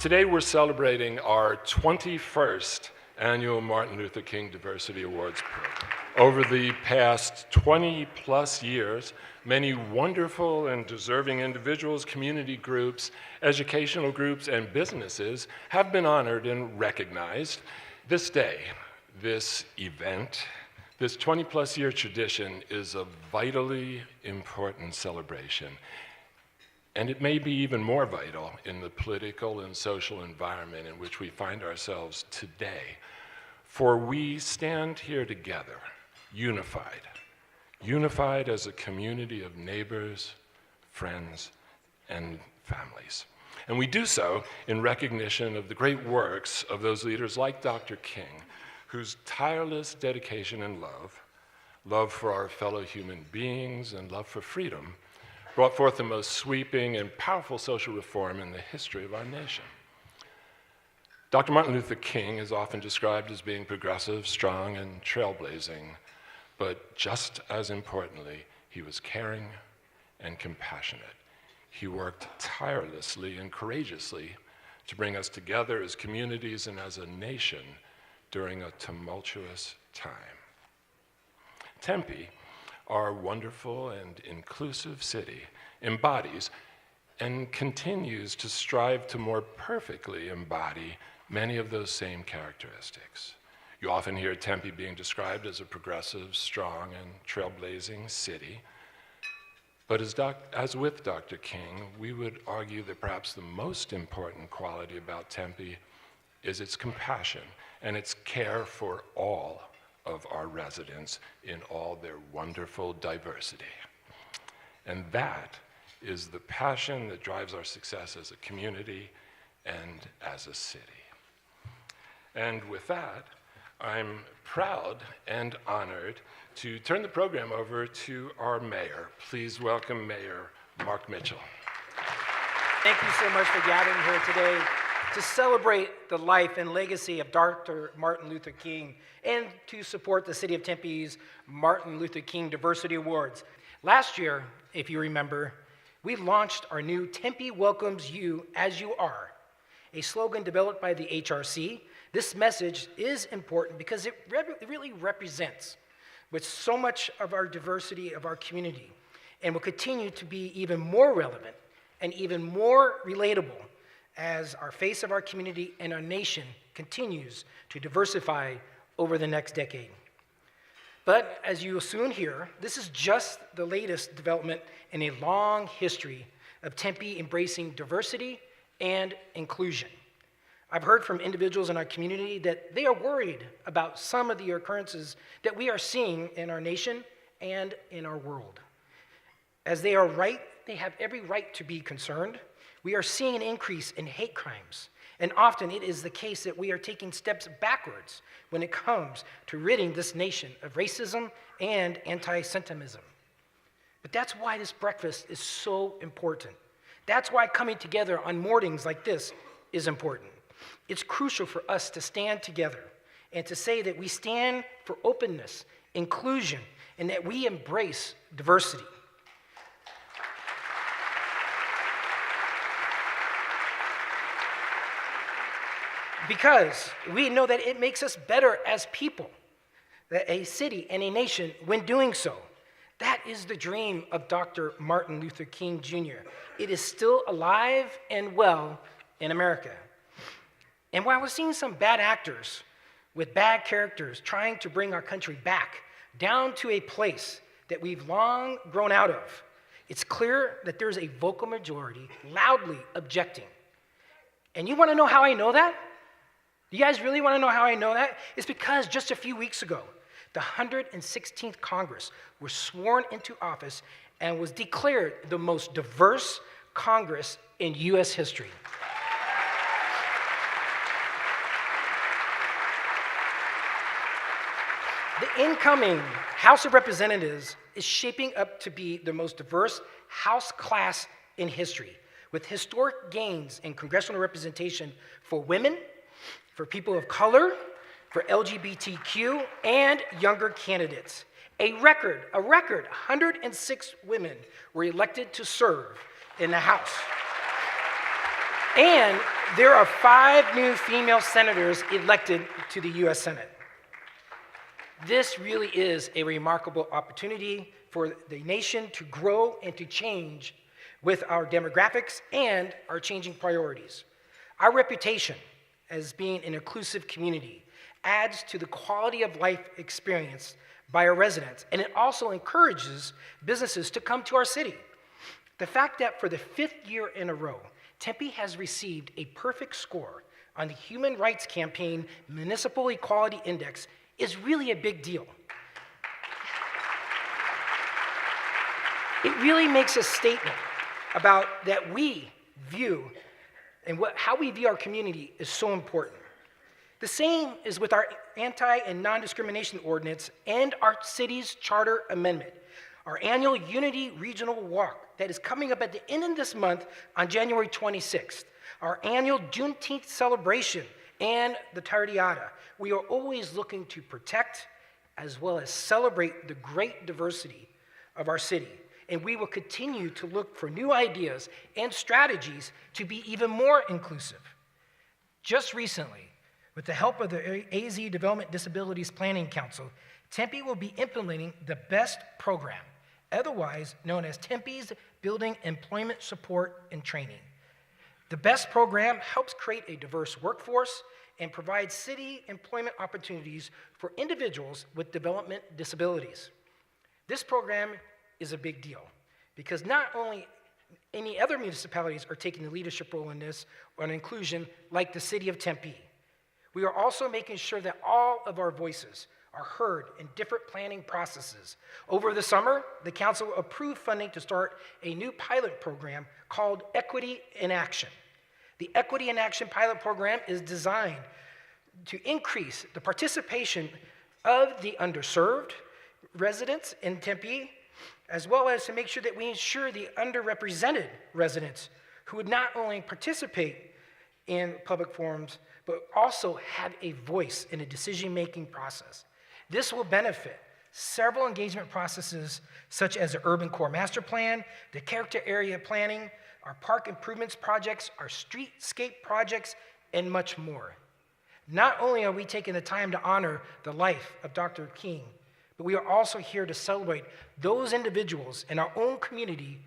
Today we're celebrating our 21st annual Martin Luther King Diversity Awards program. Over the past 20 plus years, many wonderful and deserving individuals, community groups, educational groups, and businesses have been honored and recognized. This day, this event, this 20 plus year tradition is a vitally important celebration. And it may be even more vital in the political and social environment in which we find ourselves today. For we stand here together, unified as a community of neighbors, friends, and families. And we do so in recognition of the great works of those leaders like Dr. King, whose tireless dedication and love for our fellow human beings and love for freedom, brought forth the most sweeping and powerful social reform in the history of our nation. Dr. Martin Luther King is often described as being progressive, strong, and trailblazing, but just as importantly, he was caring and compassionate. He worked tirelessly and courageously to bring us together as communities and as a nation during a tumultuous time. Tempe, our wonderful and inclusive city, embodies and continues to strive to more perfectly embody many of those same characteristics. You often hear Tempe being described as a progressive, strong, and trailblazing city. But as with Dr. King, we would argue that perhaps the most important quality about Tempe is its compassion and its care for all of our residents in all their wonderful diversity. And that is the passion that drives our success as a community and as a city. And with that, I'm proud and honored to turn the program over to our mayor. Please welcome Mayor Mark Mitchell. Thank you so much for gathering here today to celebrate the life and legacy of Dr. Martin Luther King and to support the City of Tempe's Martin Luther King Diversity Awards. Last year, if you remember, we launched our new Tempe Welcomes You As You Are, a slogan developed by the HRC. This message is important because it really represents with so much of our diversity of our community and will continue to be even more relevant and even more relatable as our face of our community and our nation continues to diversify over the next decade. But as you will soon hear, this is just the latest development in a long history of Tempe embracing diversity and inclusion. I've heard from individuals in our community that they are worried about some of the occurrences that we are seeing in our nation and in our world. As they have every right to be concerned. We are seeing an increase in hate crimes, and often it is the case that we are taking steps backwards when it comes to ridding this nation of racism and anti-Semitism. But that's why this breakfast is so important. That's why coming together on mornings like this is important. It's crucial for us to stand together and to say that we stand for openness, inclusion, and that we embrace diversity. Because we know that it makes us better as people, that a city and a nation when doing so. That is the dream of Dr. Martin Luther King Jr. It is still alive and well in America. And while we're seeing some bad actors with bad characters trying to bring our country back down to a place that we've long grown out of, it's clear that there's a vocal majority loudly objecting. And you want to know how I know that? You guys really want to know how I know that? It's because just a few weeks ago, the 116th Congress was sworn into office and was declared the most diverse Congress in U.S. history. The incoming House of Representatives is shaping up to be the most diverse House class in history, with historic gains in congressional representation for women, for people of color, for LGBTQ, and younger candidates. A record 106 women were elected to serve in the House. And There are 5 new female senators elected to the U.S. Senate. This really is a remarkable opportunity for the nation to grow and to change with our demographics and our changing priorities. Our reputation as being an inclusive community adds to the quality of life experience by our residents, and it also encourages businesses to come to our city. The fact that for the 5th year in a row, Tempe has received a perfect score on the Human Rights Campaign Municipal Equality Index is really a big deal. It really makes a statement about that we view and how we view our community is so important. The same is with our anti and non-discrimination ordinance and our city's charter amendment, our annual Unity Regional Walk that is coming up at the end of this month on January 26th, our annual Juneteenth celebration, and the Tardeada. We are always looking to protect as well as celebrate the great diversity of our city. And we will continue to look for new ideas and strategies to be even more inclusive. Just recently, with the help of the AZ Development Disabilities Planning Council, Tempe will be implementing the BEST program, otherwise known as Tempe's Building Employment Support and Training. The BEST program helps create a diverse workforce and provides city employment opportunities for individuals with development disabilities. This program is a big deal because not only any other municipalities are taking the leadership role in this on inclusion, like the city of Tempe. We are also making sure that all of our voices are heard in different planning processes. Over the summer, the council approved funding to start a new pilot program called Equity in Action. The Equity in Action pilot program is designed to increase the participation of the underserved residents in Tempe, as well as to make sure that we ensure the underrepresented residents who would not only participate in public forums, but also have a voice in a decision-making process. This will benefit several engagement processes such as the Urban Core Master Plan, the Character Area Planning, our park improvements projects, our streetscape projects, and much more. Not only are we taking the time to honor the life of Dr. King, but we are also here to celebrate those individuals in our own community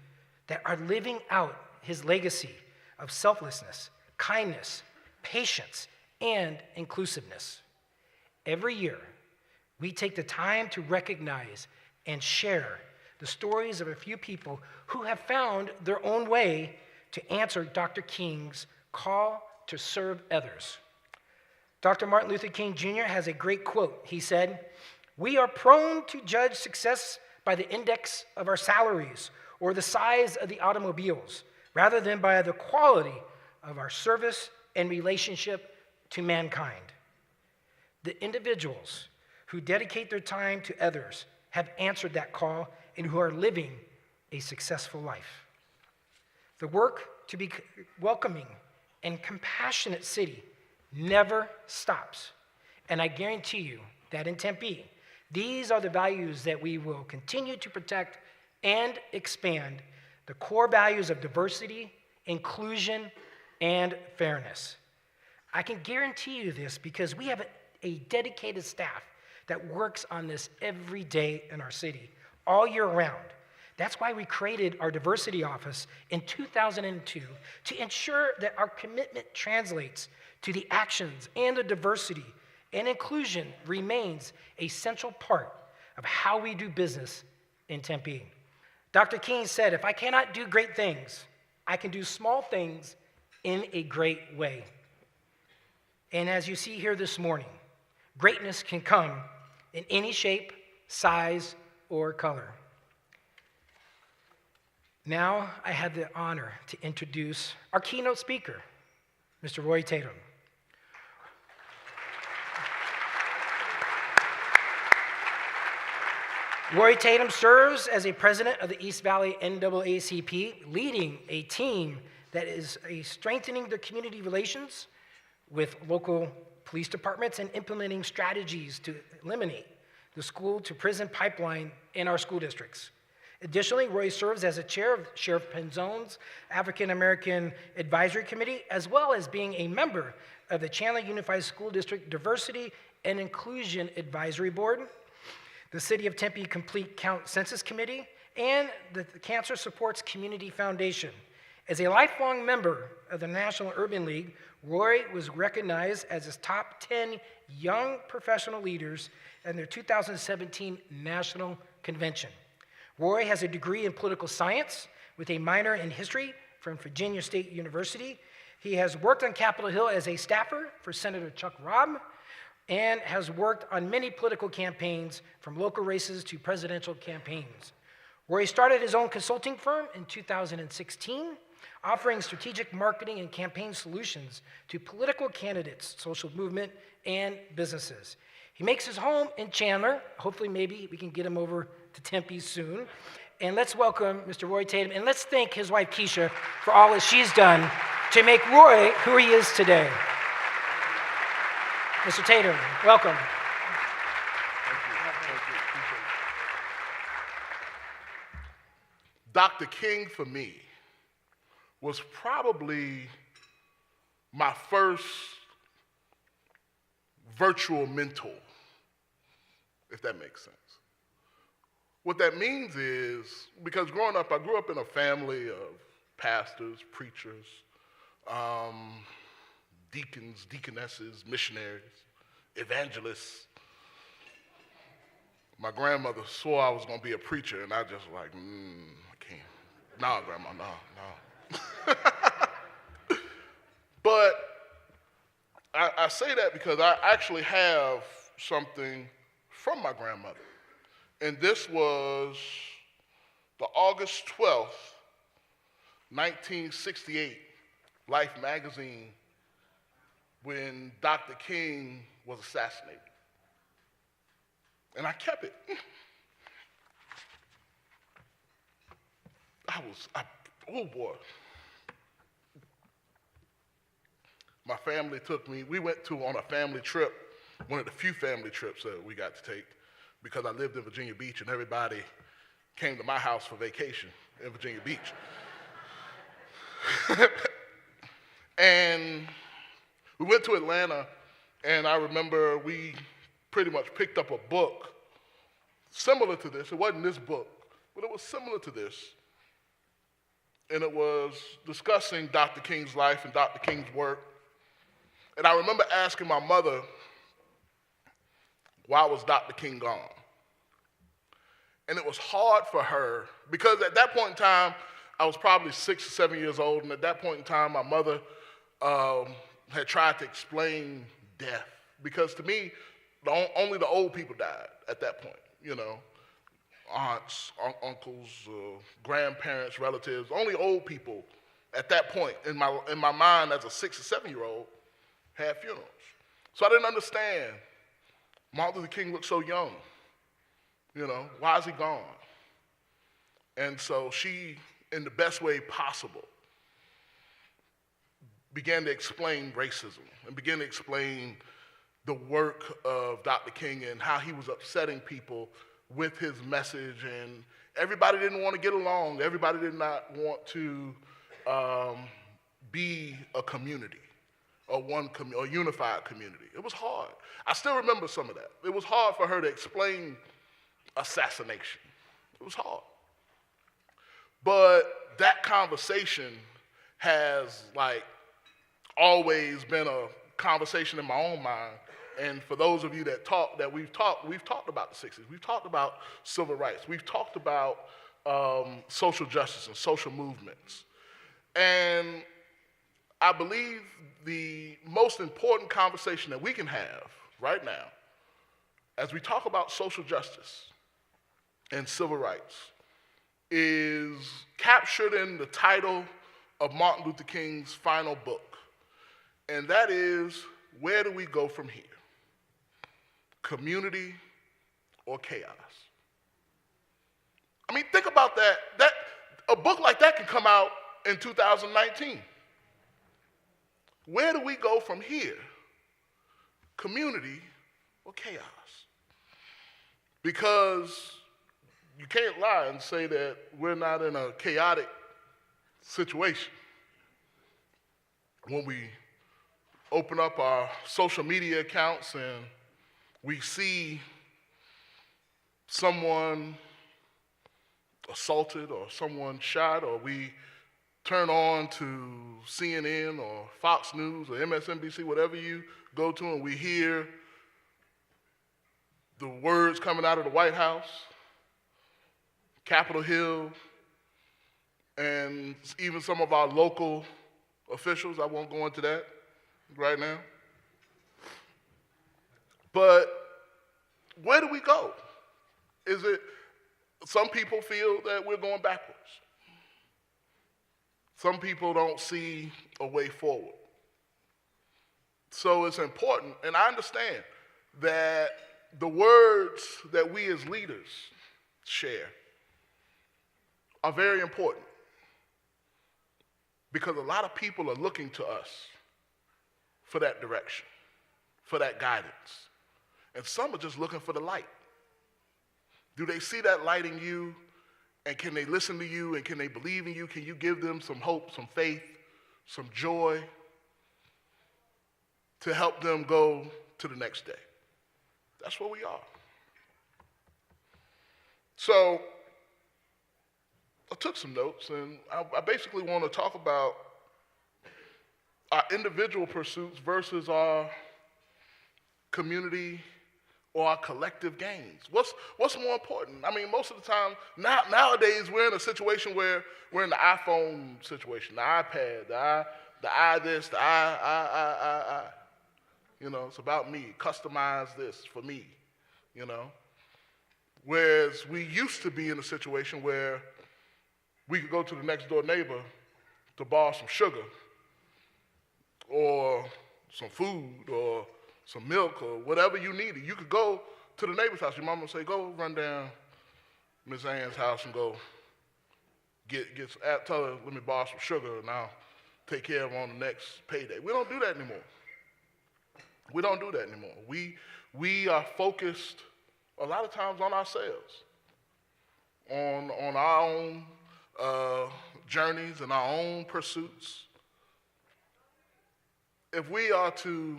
that are living out his legacy of selflessness, kindness, patience, and inclusiveness. Every year, we take the time to recognize and share the stories of a few people who have found their own way to answer Dr. King's call to serve others. Dr. Martin Luther King Jr. has a great quote. He said, "We are prone to judge success by the index of our salaries or the size of the automobiles, rather than by the quality of our service and relationship to mankind." The individuals who dedicate their time to others have answered that call and who are living a successful life. The work to be welcoming and compassionate city never stops. And I guarantee you that in Tempe, these are the values that we will continue to protect and expand, the core values of diversity, inclusion, and fairness. I can guarantee you this because we have a dedicated staff that works on this every day in our city, all year round. That's why we created our diversity office in 2002 to ensure that our commitment translates to the actions, and the diversity and inclusion remains a central part of how we do business in Tempe. Dr. King said, "If I cannot do great things, I can do small things in a great way." And as you see here this morning, greatness can come in any shape, size, or color. Now I have the honor to introduce our keynote speaker, Mr. Roy Tatum. Roy Tatum serves as a president of the East Valley NAACP, leading a team that is strengthening the community relations with local police departments and implementing strategies to eliminate the school-to-prison pipeline in our school districts. Additionally, Roy serves as a chair of Sheriff Penzone's African American Advisory Committee, as well as being a member of the Chandler Unified School District Diversity and Inclusion Advisory Board, the City of Tempe Complete Count Census Committee, and the Cancer Supports Community Foundation. As a lifelong member of the National Urban League, Roy was recognized as his top 10 young professional leaders in their 2017 National Convention. Roy has a degree in political science with a minor in history from Virginia State University. He has worked on Capitol Hill as a staffer for Senator Chuck Robb and has worked on many political campaigns, from local races to presidential campaigns. Roy started his own consulting firm in 2016, offering strategic marketing and campaign solutions to political candidates, social movement, and businesses. He makes his home in Chandler. Hopefully, maybe we can get him over to Tempe soon. And let's welcome Mr. Roy Tatum, and let's thank his wife, Keisha, for all that she's done to make Roy who he is today. Mr. Tatum, welcome. Dr. King, for me, was probably my first virtual mentor, if that makes sense. What that means is, because growing up, I grew up in a family of pastors, preachers, deacons, deaconesses, missionaries, evangelists. My grandmother swore I was going to be a preacher, and I just like, I can't. No, Grandma, no. But I say that because I actually have something from my grandmother. And this was the August 12th, 1968, Life magazine, when Dr. King was assassinated. And I kept it. Oh boy. My family took me, we went on a family trip, one of the few family trips that we got to take, because I lived in Virginia Beach and everybody came to my house for vacation in Virginia Beach. And we went to Atlanta, and I remember we pretty much picked up a book similar to this. It wasn't this book, but it was similar to this. And it was discussing Dr. King's life and Dr. King's work. And I remember asking my mother, why was Dr. King gone? And it was hard for her, because at that point in time, I was probably 6 or 7 years old, and at that point in time, my mother had tried to explain death. Because to me, only the old people died at that point, you know. Aunts, uncles, grandparents, relatives, only old people at that point in my mind as a 6 or 7-year-old had funerals. So I didn't understand. Martin Luther King looked so young, you know, why is he gone? And so she, in the best way possible, began to explain racism and began to explain the work of Dr. King and how he was upsetting people with his message, and everybody didn't want to get along. Everybody did not want to be a community, or a unified community. It was hard. I still remember some of that. It was hard for her to explain assassination. It was hard. But that conversation has always been a conversation in my own mind. And for those of you that we've talked about the 60s. We've talked about civil rights. We've talked about social justice and social movements. And I believe the most important conversation that we can have right now, as we talk about social justice and civil rights, is captured in the title of Martin Luther King's final book. And that is, where do we go from here? Community or chaos? I mean, think about that. A book like that can come out in 2019. Where do we go from here? Community or chaos? Because you can't lie and say that we're not in a chaotic situation. When we open up our social media accounts and we see someone assaulted or someone shot, or we turn on to CNN or Fox News or MSNBC, whatever you go to, and we hear the words coming out of the White House, Capitol Hill, and even some of our local officials. I won't go into that right now. But where do we go? Some people feel that we're going backwards. Some people don't see a way forward. So it's important, and I understand that the words that we as leaders share are very important, because a lot of people are looking to us for that direction, for that guidance. And some are just looking for the light. Do they see that light in you? And can they listen to you? And can they believe in you? Can you give them some hope, some faith, some joy to help them go to the next day? That's where we are. So I took some notes, and I basically want to talk about our individual pursuits versus our community or our collective gains. What's more important? I mean, most of the time, nowadays, we're in a situation where we're in the iPhone situation, the iPad, the I this, the I. You know, it's about me. Customize this for me, you know. Whereas we used to be in a situation where we could go to the next door neighbor to borrow some sugar or some food or some milk or whatever you needed. You could go to the neighbor's house. Your mama would say, go run down Miss Ann's house and go tell her, let me borrow some sugar and I'll take care of her on the next payday. We don't do that anymore. We don't do that anymore. We are focused a lot of times on ourselves, on our own journeys and our own pursuits. If we are to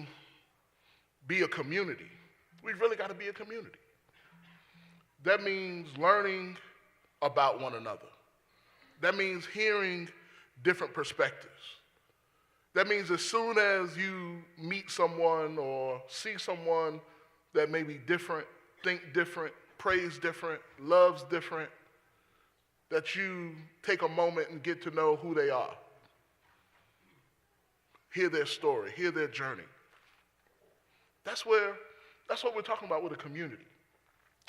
be a community, we've really got to be a community. That means learning about one another. That means hearing different perspectives. That means as soon as you meet someone or see someone that may be different, think different, praise different, loves different, that you take a moment and get to know who they are. Hear their story, hear their journey. That's what we're talking about with a community.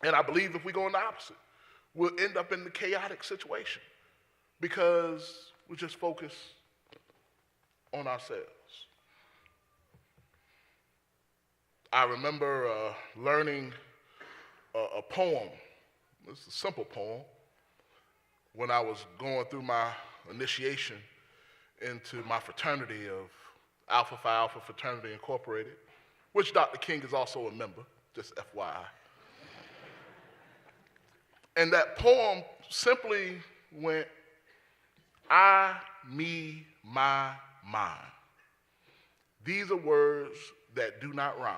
And I believe if we go in the opposite, we'll end up in the chaotic situation because we just focus on ourselves. I remember learning a poem. It's a simple poem. When I was going through my initiation into my fraternity of Alpha Phi Alpha Fraternity Incorporated, which Dr. King is also a member, just FYI. And that poem simply went, I, me, my, mine. These are words that do not rhyme.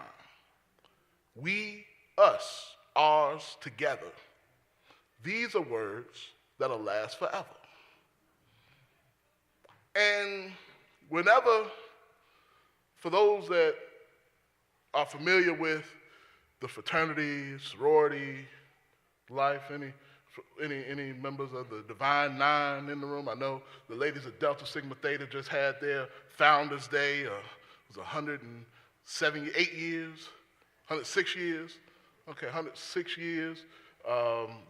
We, us, ours, together. These are words that'll last forever. And whenever, for those that are familiar with the fraternity, sorority life, any members of the Divine Nine in the room? I know the ladies of Delta Sigma Theta just had their Founders Day. It was 178 years, 106 years. Okay, 106 years.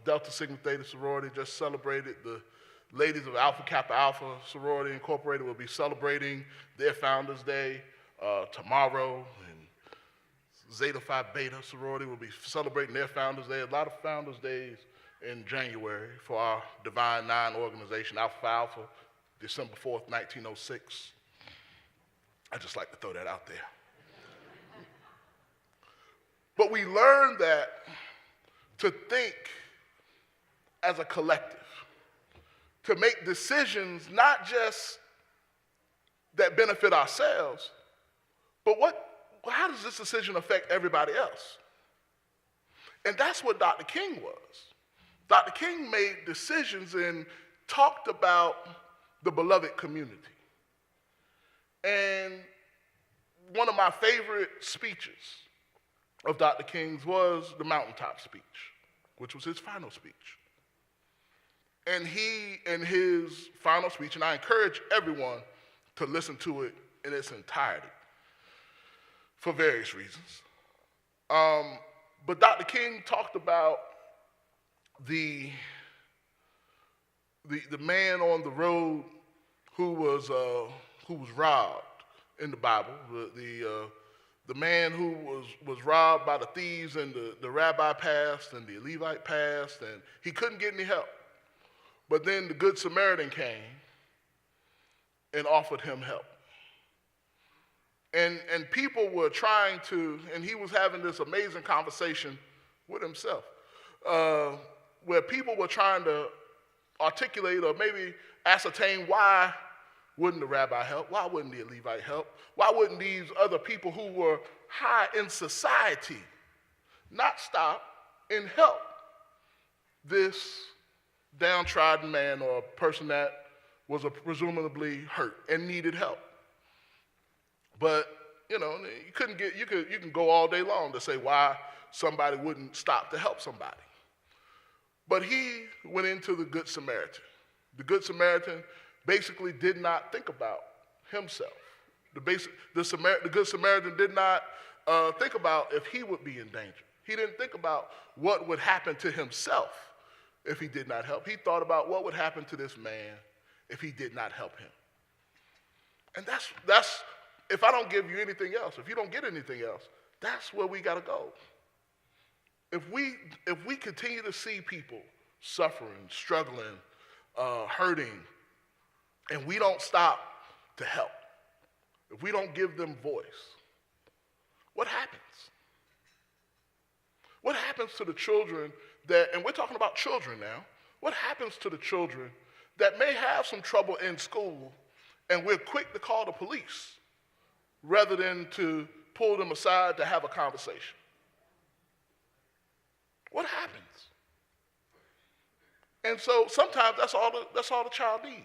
Delta Sigma Theta sorority just celebrated. The ladies of Alpha Kappa Alpha Sorority Incorporated will be celebrating their Founders Day tomorrow. And Zeta Phi Beta sorority will be celebrating their Founders Day. A lot of Founders Days in January for our Divine Nine organization, Alpha Phi Alpha, December 4th, 1906. I just like to throw that out there. But we learned that to think as a collective to make decisions not just that benefit ourselves, but how does this decision affect everybody else? And that's what Dr. King was. Dr. King made decisions and talked about the beloved community. And one of my favorite speeches of Dr. King's was the mountaintop speech, which was his final speech. And he, in his final speech, and I encourage everyone to listen to it in its entirety for various reasons. But Dr. King talked about the man on the road who was robbed in the Bible, the man who was robbed by the thieves, and the rabbi passed and the Levite passed, and he couldn't get any help. But then the Good Samaritan came and offered him help. And people were trying to, and he was having this amazing conversation with himself, where people were trying to articulate or maybe ascertain why wouldn't the rabbi help? Why wouldn't the Levite help? Why wouldn't these other people who were high in society not stop and help this downtrodden man or person that was presumably hurt and needed help? But, you can go all day long to say why somebody wouldn't stop to help somebody. But he went into the Good Samaritan. The Good Samaritan basically did not think about himself. The Good Samaritan did not think about if he would be in danger. He didn't think about what would happen to himself if he did not help. He thought about what would happen to this man if he did not help him. And that's if I don't give you anything else, if you don't get anything else, that's where we got to go. If we continue to see people suffering, struggling, hurting, and we don't stop to help, if we don't give them voice, what happens? What happens to the children that, and we're talking about children now, what happens to the children that may have some trouble in school and we're quick to call the police rather than to pull them aside to have a conversation? What happens? And so sometimes that's all the child needs.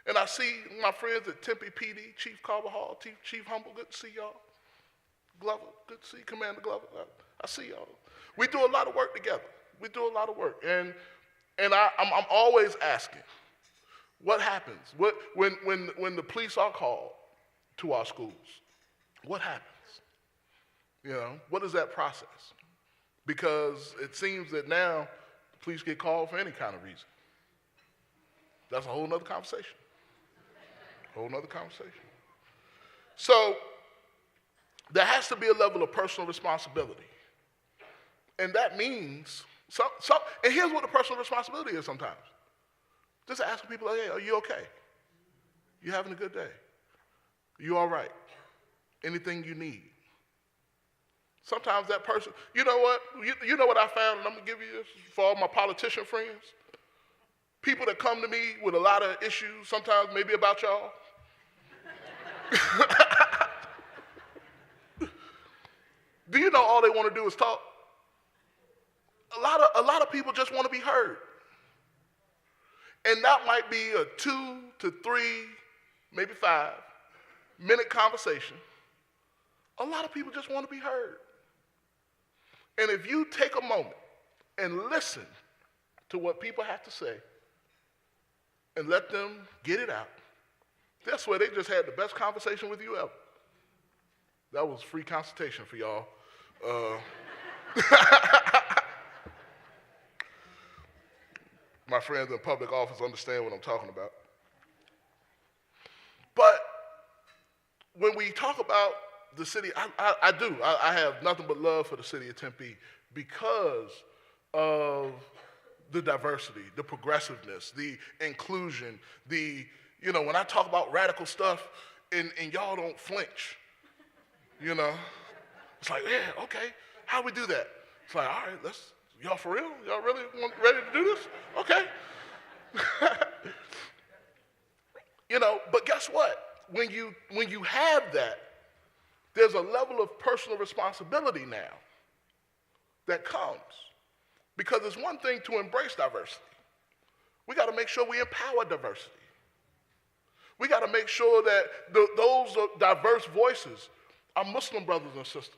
And I see my friends at Tempe PD, Chief Carvajal, Chief Humble, good to see y'all. Glover, good to see you. Commander Glover, I see y'all. We do a lot of work together. We do a lot of work. And I'm always asking, what happens? When the police are called to our schools, what happens? What is that process? Because it seems that now the police get called for any kind of reason. That's a whole nother conversation. So there has to be a level of personal responsibility. And that means, and here's what the personal responsibility is sometimes. Just asking people, hey, are you okay? You having a good day? You all right? Anything you need? Sometimes that person, you know what? You know what I found, and I'm going to give you this for all my politician friends? People that come to me with a lot of issues, sometimes maybe about y'all. Do you know all they want to do is talk? A lot of people just want to be heard. And that might be a 2 to 3, maybe 5-minute conversation. A lot of people just want to be heard. And if you take a moment and listen to what people have to say and let them get it out, that's where they just had the best conversation with you ever. That was free consultation for y'all. My friends in public office understand what I'm talking about. But when we talk about the city, I do. I have nothing but love for the city of Tempe because of the diversity, the progressiveness, the inclusion, when I talk about radical stuff and y'all don't flinch, It's like, yeah, okay, how do we do that? It's like, all right, let's Y'all for real? Y'all really ready to do this? Okay. But guess what? When you have that, there's a level of personal responsibility now that comes. Because it's one thing to embrace diversity. We got to make sure we empower diversity. We got to make sure that those diverse voices, our Muslim brothers and sisters,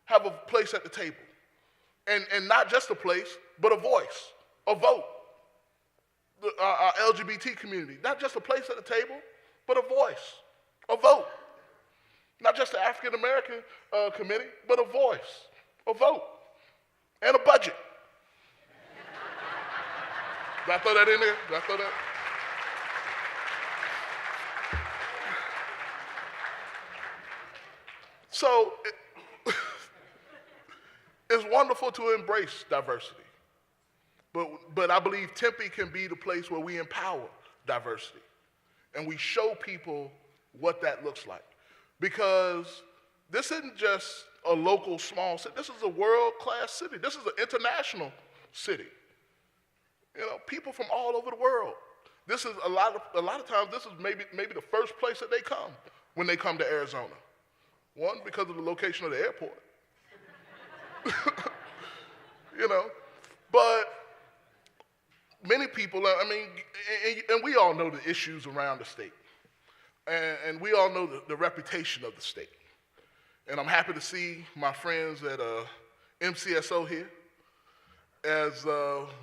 have a place at the table. And not just a place, but a voice, a vote. Our LGBT community, not just a place at the table, but a voice, a vote. Not just the African American committee, but a voice, a vote, and a budget. Did I throw that in there? Did I throw that? So it's wonderful to embrace diversity. But I believe Tempe can be the place where we empower diversity and we show people what that looks like. Because this isn't just a local small city. This is a world-class city. This is an international city. People from all over the world. This is a lot of times this is maybe the first place that they come when they come to Arizona. One, because of the location of the airport. But many people, and we all know the issues around the state. And we all know the reputation of the state. And I'm happy to see my friends at MCSO here as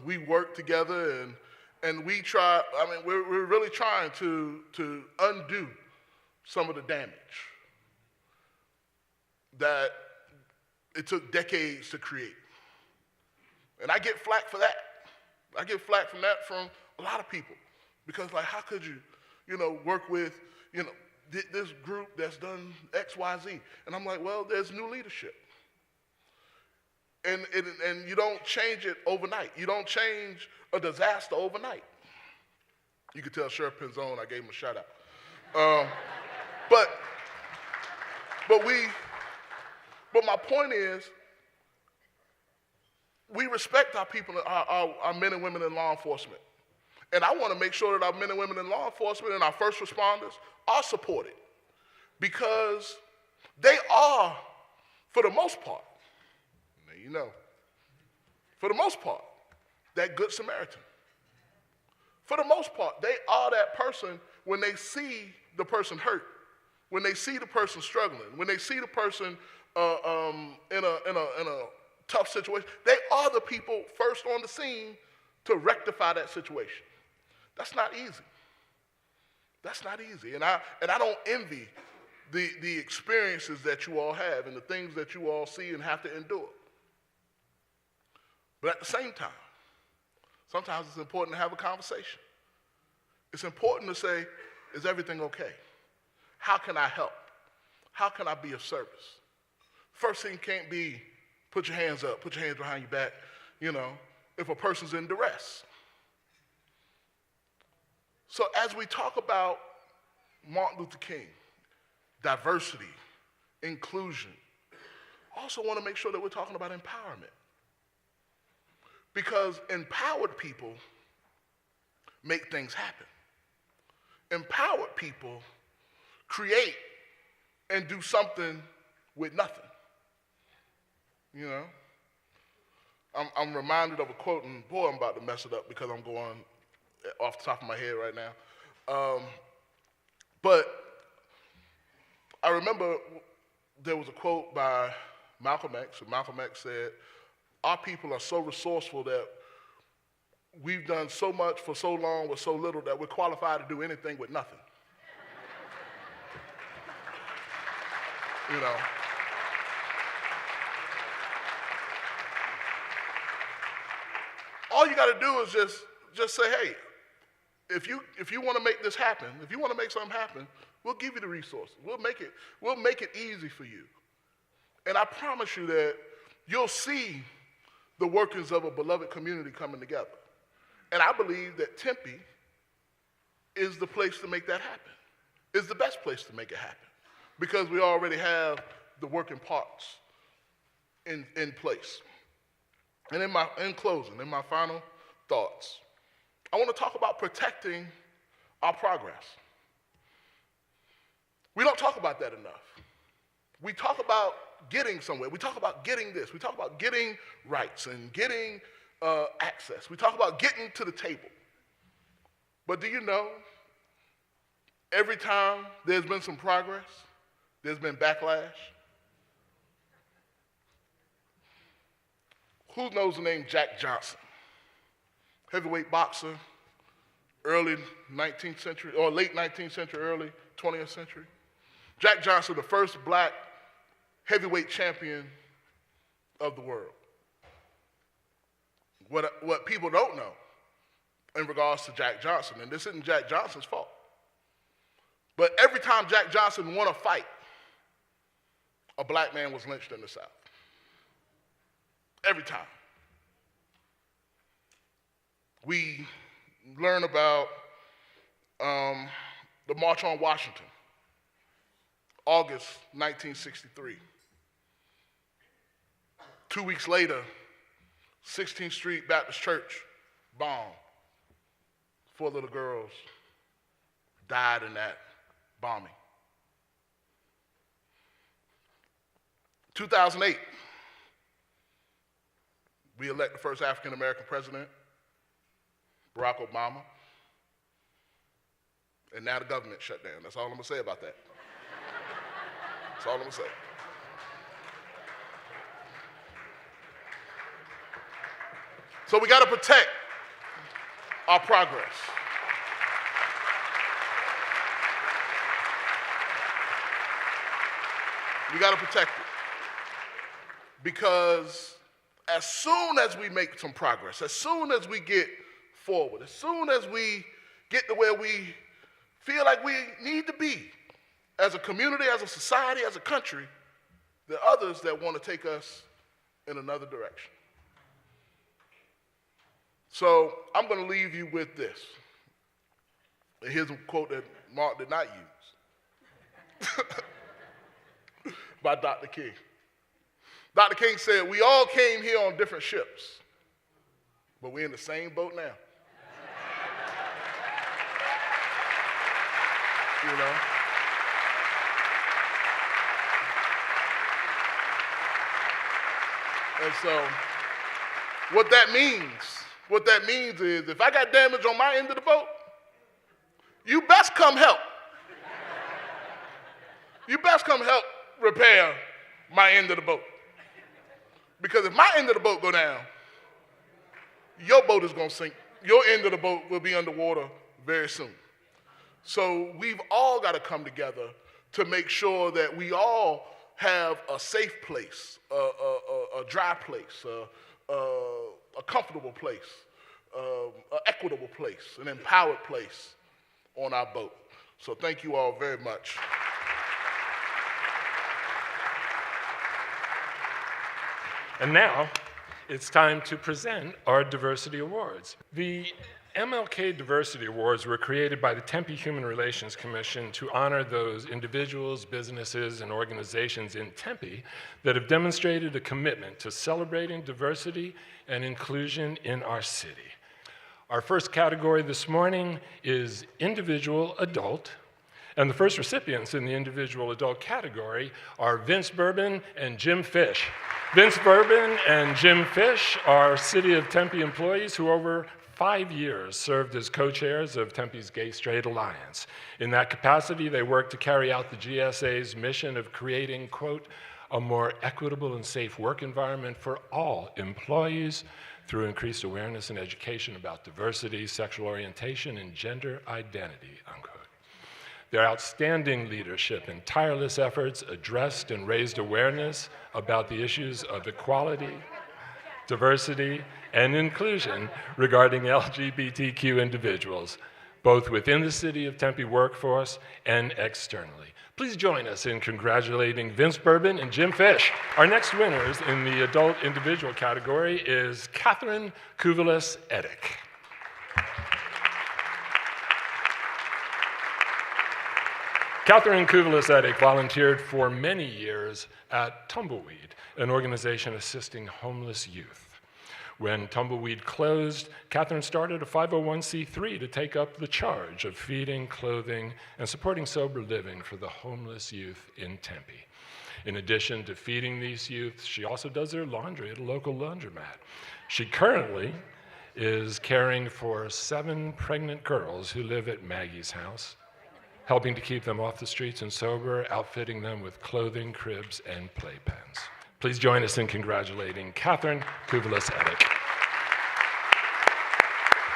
we work together and we try, we're really trying to undo some of the damage that it took decades to create. And I get flack for that. I get flack from that from a lot of people. Because how could you, work with, this group that's done X, Y, Z? And I'm like, well, there's new leadership. And you don't change it overnight. You don't change a disaster overnight. You could tell Sheriff Penzone, I gave him a shout out. But my point is, we respect our people, our men and women in law enforcement. And I want to make sure that our men and women in law enforcement and our first responders are supported. Because they are, for the most part, for the most part, that good Samaritan. For the most part, they are that person when they see the person hurt, when they see the person struggling, when they see the person in a tough situation. They are the people first on the scene to rectify that situation. That's not easy. That's not easy. And I don't envy the experiences that you all have and the things that you all see and have to endure. But at the same time, sometimes it's important to have a conversation. It's important to say, is everything okay? How can I help? How can I be of service? First thing can't be, put your hands up, put your hands behind your back, if a person's in duress. So as we talk about Martin Luther King, diversity, inclusion, I also want to make sure that we're talking about empowerment. Because empowered people make things happen. Empowered people create and do something with nothing. I'm reminded of a quote, and boy, I'm about to mess it up because I'm going off the top of my head right now. But I remember there was a quote by Malcolm X, and Malcolm X said, our people are so resourceful that we've done so much for so long with so little that we're qualified to do anything with nothing. All you got to do is just say, hey, if you want to make this happen, if you want to make something happen, we'll give you the resources. We'll make it easy for you. And I promise you that you'll see the workings of a beloved community coming together. And I believe that Tempe is the place to make that happen, is the best place to make it happen, because we already have the working parts in place. And in closing, in my final thoughts, I want to talk about protecting our progress. We don't talk about that enough. We talk about getting somewhere. We talk about getting this. We talk about getting rights and getting access. We talk about getting to the table. But do you know, every time there's been some progress, there's been backlash? Who knows the name Jack Johnson? Heavyweight boxer, early 19th century, or late 19th century, early 20th century. Jack Johnson, the first black heavyweight champion of the world. What people don't know in regards to Jack Johnson, and this isn't Jack Johnson's fault, but every time Jack Johnson won a fight, a black man was lynched in the South. Every time. We learn about the March on Washington, August 1963. 2 weeks later, 16th Street Baptist Church bombed. 4 little girls died in that bombing. 2008, we elect the first African-American president, Barack Obama, and now the government shut down. That's all I'm gonna say about that. That's all I'm gonna say. So we gotta protect our progress. We gotta protect it. Because as soon as we make some progress, as soon as we get forward, as soon as we get to where we feel like we need to be as a community, as a society, as a country, there are others that want to take us in another direction. So I'm going to leave you with this. And here's a quote that Mark did not use by Dr. King. Dr. King said, "We all came here on different ships, but we're in the same boat now." You know? And so what that means is if I got damage on my end of the boat, you best come help. You best come help repair my end of the boat. Because if my end of the boat go down, your boat is going to sink. Your end of the boat will be underwater very soon. So we've all got to come together to make sure that we all have a safe place, a dry place, a comfortable place, an equitable place, an empowered place on our boat. So thank you all very much. And now, it's time to present our Diversity Awards. The MLK Diversity Awards were created by the Tempe Human Relations Commission to honor those individuals, businesses, and organizations in Tempe that have demonstrated a commitment to celebrating diversity and inclusion in our city. Our first category this morning is individual adult, and the first recipients in the individual adult category are Vince Bourbon and Jim Fish. Vince Bourbon and Jim Fish are City of Tempe employees who over 5 years served as co-chairs of Tempe's Gay-Straight Alliance. In that capacity, they worked to carry out the GSA's mission of creating, quote, a more equitable and safe work environment for all employees through increased awareness and education about diversity, sexual orientation, and gender identity, unquote. Their outstanding leadership and tireless efforts addressed and raised awareness about the issues of equality, diversity, and inclusion regarding LGBTQ individuals, both within the City of Tempe workforce and externally. Please join us in congratulating Vince Bourbon and Jim Fish. Our next winners in the adult individual category is Catherine Kuvelis-Edick. Catherine Kuvelis-Edick volunteered for many years at Tumbleweed, an organization assisting homeless youth. When Tumbleweed closed, Catherine started a 501c3 to take up the charge of feeding, clothing, and supporting sober living for the homeless youth in Tempe. In addition to feeding these youth, she also does their laundry at a local laundromat. She currently is caring for 7 pregnant girls who live at Maggie's house, helping to keep them off the streets and sober, outfitting them with clothing, cribs, and playpens. Please join us in congratulating Catherine Kuvelis-Edick.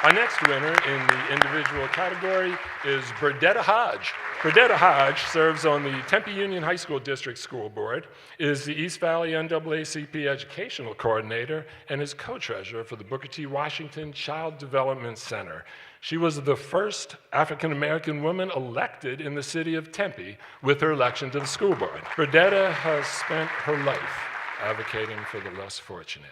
Our next winner in the individual category is Burdetta Hodge. Burdetta Hodge serves on the Tempe Union High School District School Board, is the East Valley NAACP Educational Coordinator, and is co-treasurer for the Booker T. Washington Child Development Center. She was the first African-American woman elected in the city of Tempe with her election to the school board. Burdetta has spent her life advocating for the less fortunate.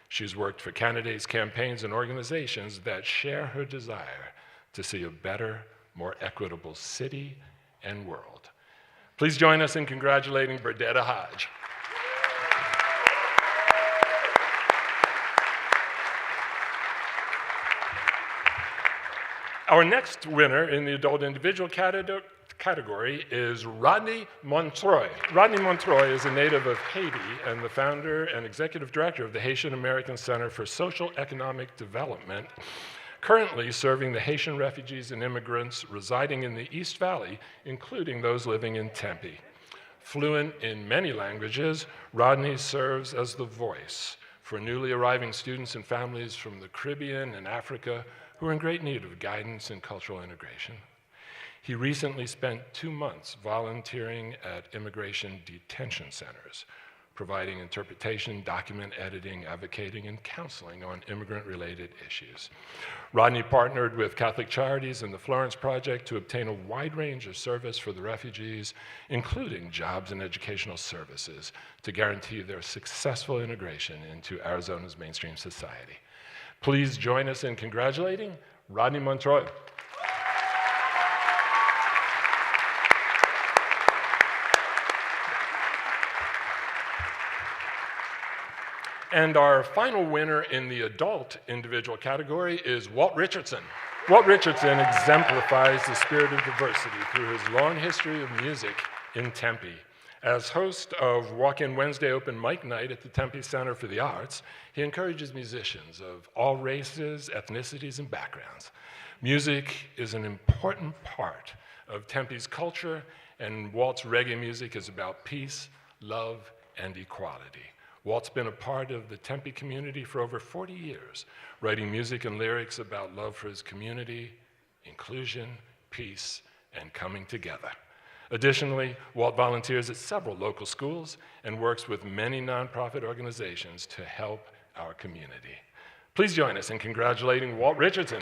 She's worked for candidates, campaigns, and organizations that share her desire to see a better, more equitable city and world. Please join us in congratulating Burdetta Hodge. Our next winner in the adult individual category is Rodney Montroy. Rodney Montroy is a native of Haiti and the founder and executive director of the Haitian American Center for Social Economic Development, currently serving the Haitian refugees and immigrants residing in the East Valley, including those living in Tempe. Fluent in many languages, Rodney serves as the voice for newly arriving students and families from the Caribbean and Africa who are in great need of guidance and cultural integration. He recently spent 2 months volunteering at immigration detention centers, providing interpretation, document editing, advocating, and counseling on immigrant-related issues. Rodney partnered with Catholic Charities and the Florence Project to obtain a wide range of service for the refugees, including jobs and educational services, to guarantee their successful integration into Arizona's mainstream society. Please join us in congratulating Rodney Montroy. And our final winner in the adult individual category is Walt Richardson. Walt Richardson exemplifies the spirit of diversity through his long history of music in Tempe. As host of Walk-In Wednesday Open Mic Night at the Tempe Center for the Arts, he encourages musicians of all races, ethnicities, and backgrounds. Music is an important part of Tempe's culture, and Walt's reggae music is about peace, love, and equality. Walt's been a part of the Tempe community for over 40 years, writing music and lyrics about love for his community, inclusion, peace, and coming together. Additionally, Walt volunteers at several local schools and works with many nonprofit organizations to help our community. Please join us in congratulating Walt Richardson.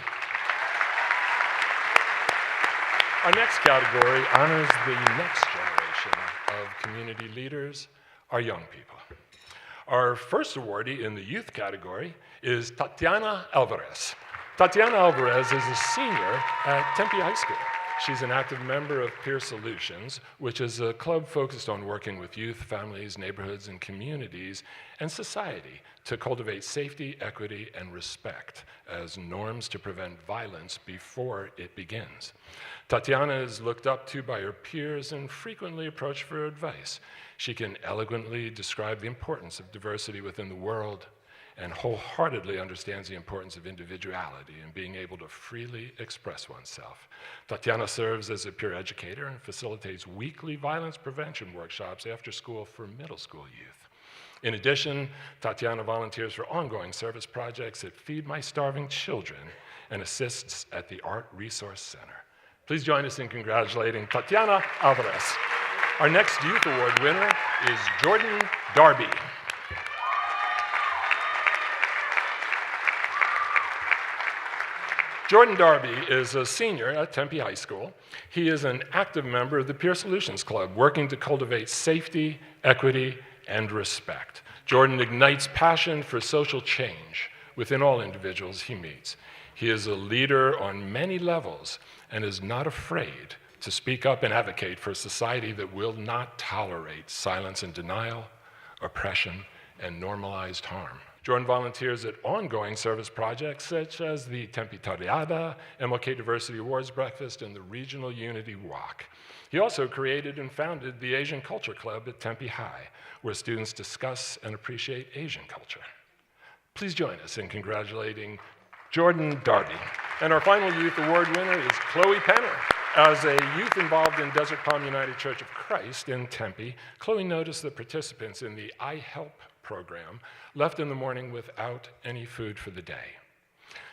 Our next category honors the next generation of community leaders, our young people. Our first awardee in the youth category is Tatiana Alvarez. Tatiana Alvarez is a senior at Tempe High School. She's an active member of Peer Solutions, which is a club focused on working with youth, families, neighborhoods, and communities, and society to cultivate safety, equity, and respect as norms to prevent violence before it begins. Tatiana is looked up to by her peers and frequently approached for advice. She can eloquently describe the importance of diversity within the world and wholeheartedly understands the importance of individuality and being able to freely express oneself. Tatiana serves as a peer educator and facilitates weekly violence prevention workshops after school for middle school youth. In addition, Tatiana volunteers for ongoing service projects at Feed My Starving Children and assists at the Art Resource Center. Please join us in congratulating Tatiana Alvarez. Our next Youth Award winner is Jordan Darby. Jordan Darby is a senior at Tempe High School. He is an active member of the Peer Solutions Club, working to cultivate safety, equity, and respect. Jordan ignites passion for social change within all individuals he meets. He is a leader on many levels and is not afraid to speak up and advocate for a society that will not tolerate silence and denial, oppression, and normalized harm. Jordan volunteers at ongoing service projects such as the Tempe Tardeada, MLK Diversity Awards Breakfast, and the Regional Unity Walk. He also created and founded the Asian Culture Club at Tempe High, where students discuss and appreciate Asian culture. Please join us in congratulating Jordan Darby. And our final youth award winner is Chloe Penner. As a youth involved in Desert Palm United Church of Christ in Tempe, Chloe noticed that participants in the I Help program left in the morning without any food for the day.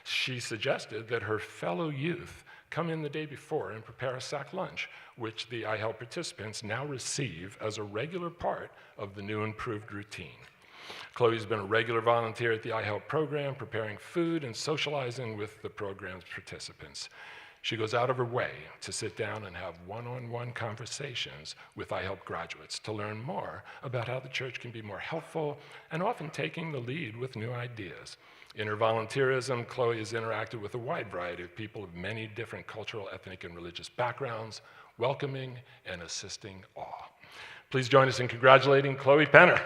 She suggested that her fellow youth come in the day before and prepare a sack lunch, which the I Help participants now receive as a regular part of the new improved routine. Chloe's been a regular volunteer at the I Help program, preparing food and socializing with the program's participants. She goes out of her way to sit down and have one-on-one conversations with I Help graduates to learn more about how the church can be more helpful and often taking the lead with new ideas. In her volunteerism, Chloe has interacted with a wide variety of people of many different cultural, ethnic, and religious backgrounds, welcoming and assisting all. Please join us in congratulating Chloe Penner.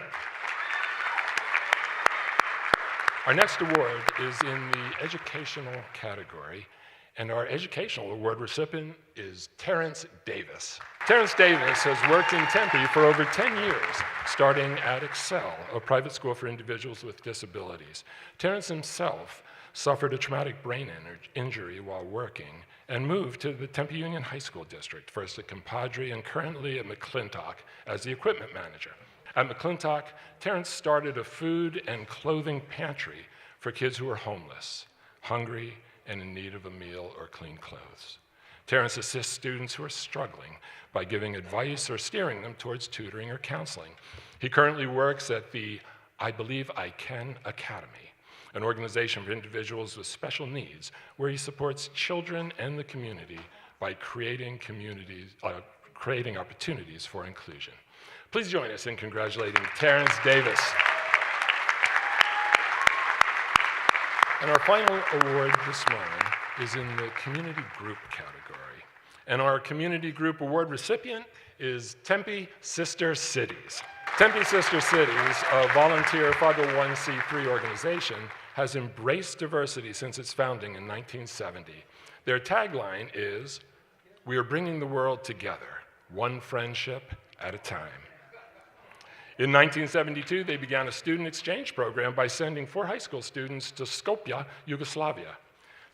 Our next award is in the educational category, and our educational award recipient is Terrence Davis. Terrence Davis has worked in Tempe for over 10 years, starting at Excel, a private school for individuals with disabilities. Terrence himself suffered a traumatic brain injury while working and moved to the Tempe Union High School District, first at Compadre and currently at McClintock as the equipment manager. At McClintock, Terrence started a food and clothing pantry for kids who were homeless, hungry, and in need of a meal or clean clothes. Terrence assists students who are struggling by giving advice or steering them towards tutoring or counseling. He currently works at the I Believe I Can Academy, an organization for individuals with special needs, where he supports children and the community by creating opportunities for inclusion. Please join us in congratulating Terrence Davis. And our final award this morning is in the community group category. And our community group award recipient is Tempe Sister Cities. Tempe Sister Cities, a volunteer 501c3 organization, has embraced diversity since its founding in 1970. Their tagline is, "We are bringing the world together, one friendship at a time." In 1972, they began a student exchange program by sending 4 high school students to Skopje, Yugoslavia.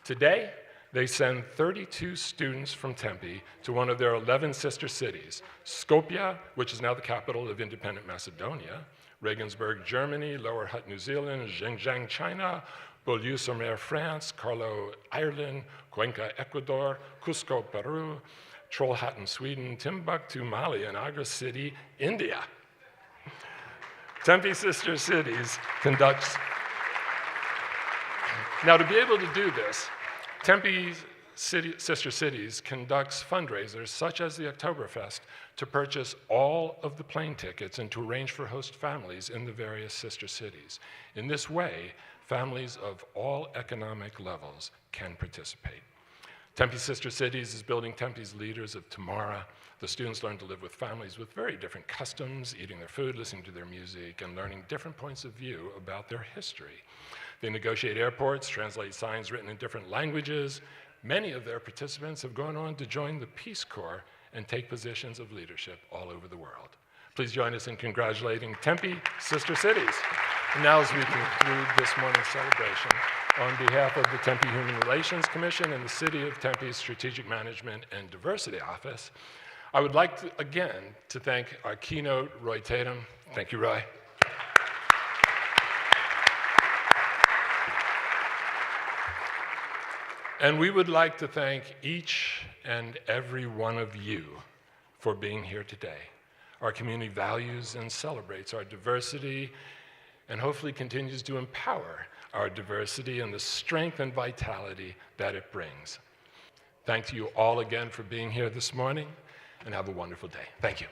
Today, they send 32 students from Tempe to one of their 11 sister cities, Skopje, which is now the capital of independent Macedonia, Regensburg, Germany, Lower Hutt, New Zealand, Xinjiang, China, Beaulieu-sur-Mer, France, Carlo, Ireland, Cuenca, Ecuador, Cusco, Peru, Troll Hatton, Sweden, Timbuktu, Mali, and Agra City, India. Tempe Sister Cities conducts. Now, to be able to do this, Tempe Sister Cities conducts fundraisers such as the Oktoberfest to purchase all of the plane tickets and to arrange for host families in the various sister cities. In this way, families of all economic levels can participate. Tempe Sister Cities is building Tempe's leaders of tomorrow. The students learn to live with families with very different customs, eating their food, listening to their music, and learning different points of view about their history. They negotiate airports, translate signs written in different languages. Many of their participants have gone on to join the Peace Corps and take positions of leadership all over the world. Please join us in congratulating Tempe Sister Cities. And now, as we conclude this morning's celebration, on behalf of the Tempe Human Relations Commission and the City of Tempe's Strategic Management and Diversity Office, I would like to, again, to thank our keynote, Roy Tatum. Thank you, Roy. And we would like to thank each and every one of you for being here today. Our community values and celebrates our diversity and hopefully continues to empower our diversity and the strength and vitality that it brings. Thank you all again for being here this morning, and have a wonderful day. Thank you.